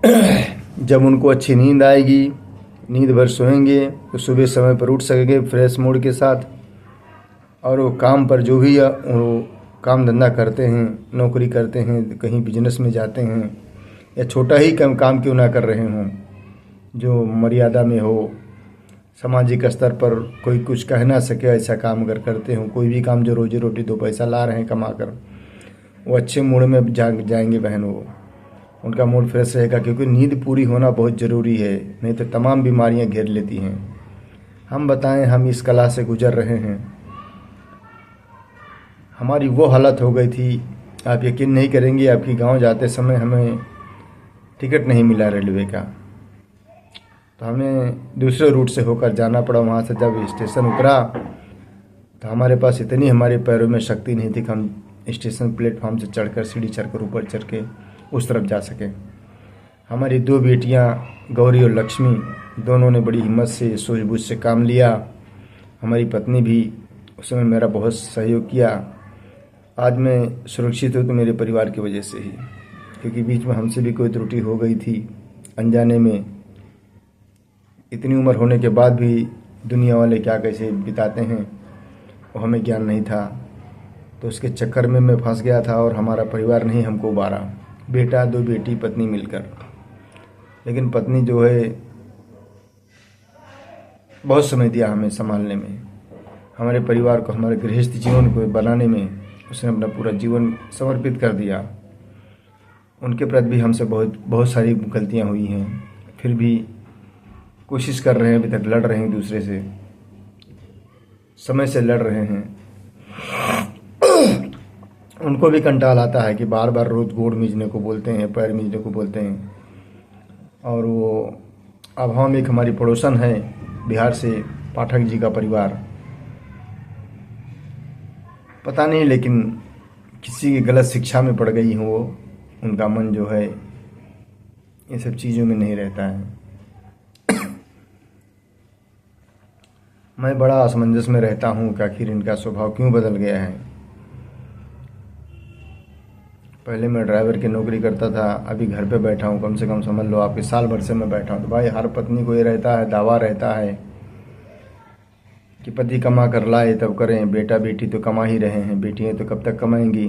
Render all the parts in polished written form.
जब उनको अच्छी नींद आएगी, नींद भर सोएंगे तो सुबह समय पर उठ सकेंगे फ्रेश मूड के साथ। और वो काम पर जो भी वो काम धंधा करते हैं, नौकरी करते हैं, कहीं बिजनेस में जाते हैं या छोटा ही काम क्यों ना कर रहे हों, जो मर्यादा में हो, सामाजिक स्तर पर कोई कुछ कह ना सके ऐसा काम अगर करते हों, कोई भी काम जो रोजी रोटी दो पैसा ला रहे हैं कमा कर, वो अच्छे मूड में जाएंगे बहन। वो उनका मूड फ्रेश रहेगा, क्योंकि नींद पूरी होना बहुत ज़रूरी है, नहीं तो तमाम बीमारियां घेर लेती हैं। हम बताएं, हम इस कला से गुजर रहे हैं। हमारी वो हालत हो गई थी, आप यकीन नहीं करेंगे, आपकी गांव जाते समय हमें टिकट नहीं मिला रेलवे का, तो हमें दूसरे रूट से होकर जाना पड़ा। वहाँ से जब स्टेशन उतरा तो हमारे पास इतनी हमारे पैरों में शक्ति नहीं थी कि हम स्टेशन प्लेटफॉर्म से चढ़कर सीढ़ी चढ़कर ऊपर चढ़ के उस तरफ जा सकें। हमारी दो बेटियां गौरी और लक्ष्मी, दोनों ने बड़ी हिम्मत से सूझबूझ से काम लिया। हमारी पत्नी भी उस समय मेरा बहुत सहयोग किया। आज मैं सुरक्षित हूँ तो मेरे परिवार की वजह से ही, क्योंकि बीच में हमसे भी कोई त्रुटि हो गई थी अनजाने में। इतनी उम्र होने के बाद भी दुनिया वाले क्या कैसे बिताते हैं वो हमें ज्ञान नहीं था, तो उसके चक्कर में मैं फंस गया था और हमारा परिवार नहीं हमको उबारा। बेटा, दो बेटी, पत्नी मिलकर। लेकिन पत्नी जो है बहुत समय दिया हमें संभालने में, हमारे परिवार को, हमारे गृहस्थ जीवन को बनाने में उसने अपना पूरा जीवन समर्पित कर दिया। उनके प्रति भी हमसे बहुत सारी गलतियां हुई हैं, फिर भी कोशिश कर रहे हैं, अभी तक लड़ रहे हैं, दूसरे से समय से लड़ रहे हैं। उनको भी कंटाल आता है कि बार बार रोज गोड़ मीजने को बोलते हैं, पैर मीजने को बोलते हैं। और वो अब हम एक हमारी पड़ोसन है बिहार से, पाठक जी का परिवार, पता नहीं लेकिन किसी की गलत शिक्षा में पड़ गई हूँ। वो उनका मन जो है ये सब चीज़ों में नहीं रहता है। मैं बड़ा असमंजस में रहता हूँ कि आखिर इनका स्वभाव क्यों बदल गया है। पहले मैं ड्राइवर की नौकरी करता था, अभी घर पे बैठा हूँ, कम से कम समझ लो आपके साल भर से मैं बैठा हूँ। तो भाई हर पत्नी को ये रहता है, दावा रहता है कि पति कमा कर लाए तब करें। बेटा बेटी तो कमा ही रहे हैं, बेटियाँ तो कब तक कमाएंगी,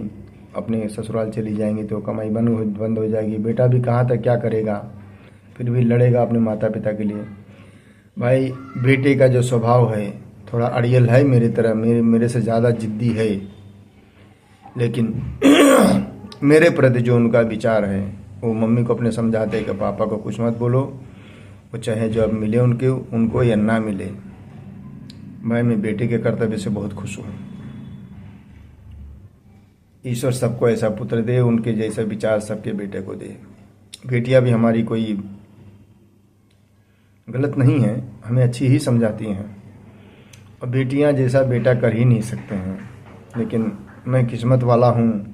अपने ससुराल चली जाएंगी तो कमाई बंद हो जाएगी। बेटा भी कहाँ तक क्या करेगा, फिर भी लड़ेगा अपने माता पिता के लिए। भाई बेटे का जो स्वभाव है थोड़ा अड़ियल है मेरी तरह, मेरे से ज़्यादा जिद्दी है, लेकिन मेरे प्रति जो उनका विचार है, वो मम्मी को अपने समझाते हैं कि पापा को कुछ मत बोलो, वो चाहे जो अब मिले उनको या ना मिले। भाई मैं बेटे के कर्तव्य से बहुत खुश हूँ। ईश्वर सबको ऐसा पुत्र दे, उनके जैसा विचार सबके बेटे को दे। बेटियां भी हमारी कोई गलत नहीं है, हमें अच्छी ही समझाती हैं, और बेटियां जैसा बेटा कर ही नहीं सकते हैं। लेकिन मैं किस्मत वाला हूँ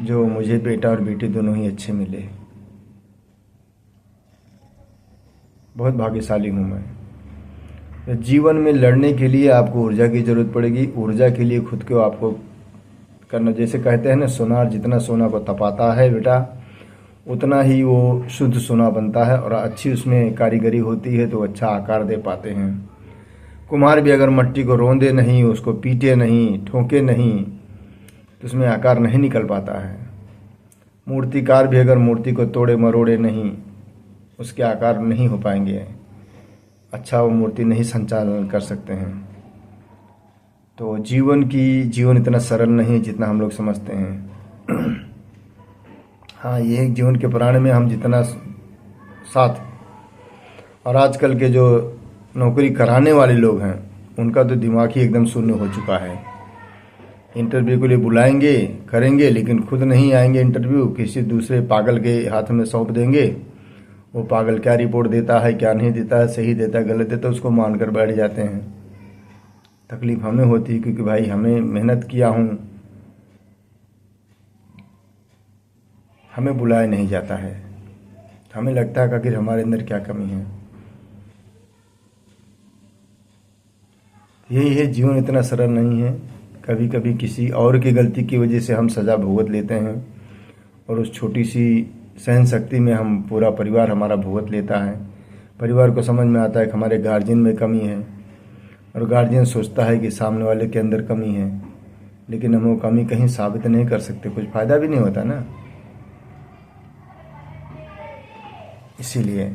जो मुझे बेटा और बेटी दोनों ही अच्छे मिले। बहुत भाग्यशाली हूँ मैं। जीवन में लड़ने के लिए आपको ऊर्जा की जरूरत पड़ेगी। ऊर्जा के लिए खुद को आपको करना, जैसे कहते हैं ना, सोनार जितना सोना को तपाता है बेटा, उतना ही वो शुद्ध सोना बनता है, और अच्छी उसमें कारीगरी होती है तो अच्छा आकार दे पाते हैं। कुम्हार भी अगर मिट्टी को रोंदे नहीं, उसको पीटे नहीं, ठोके नहीं, तो उसमें आकार नहीं निकल पाता है। मूर्तिकार भी अगर मूर्ति को तोड़े मरोड़े नहीं, उसके आकार नहीं हो पाएंगे, अच्छा वो मूर्ति नहीं संचालन कर सकते हैं। तो जीवन इतना सरल नहीं जितना हम लोग समझते हैं। हाँ, ये जीवन के प्राण में हम जितना साथ, और आजकल के जो नौकरी कराने वाले लोग हैं उनका तो दिमाग ही एकदम शून्य हो चुका है। इंटरव्यू के लिए बुलाएंगे, करेंगे, लेकिन खुद नहीं आएंगे इंटरव्यू, किसी दूसरे पागल के हाथ में सौंप देंगे। वो पागल क्या रिपोर्ट देता है, क्या नहीं देता है, सही देता है, गलत देता है, उसको मानकर बैठ जाते हैं। तकलीफ हमें होती है, क्योंकि भाई हमें मेहनत किया हूँ, हमें बुलाया नहीं जाता है। हमें लगता है कि आखिर हमारे अंदर क्या कमी है। यही है, जीवन इतना सरल नहीं है। कभी कभी किसी और की गलती की वजह से हम सज़ा भुगत लेते हैं, और उस छोटी सी सहन शक्ति में हम पूरा परिवार हमारा भुगत लेता है। परिवार को समझ में आता है कि हमारे गार्जियन में कमी है, और गार्जियन सोचता है कि सामने वाले के अंदर कमी है, लेकिन हम वो कमी कहीं साबित नहीं कर सकते, कुछ फ़ायदा भी नहीं होता ना। इसीलिए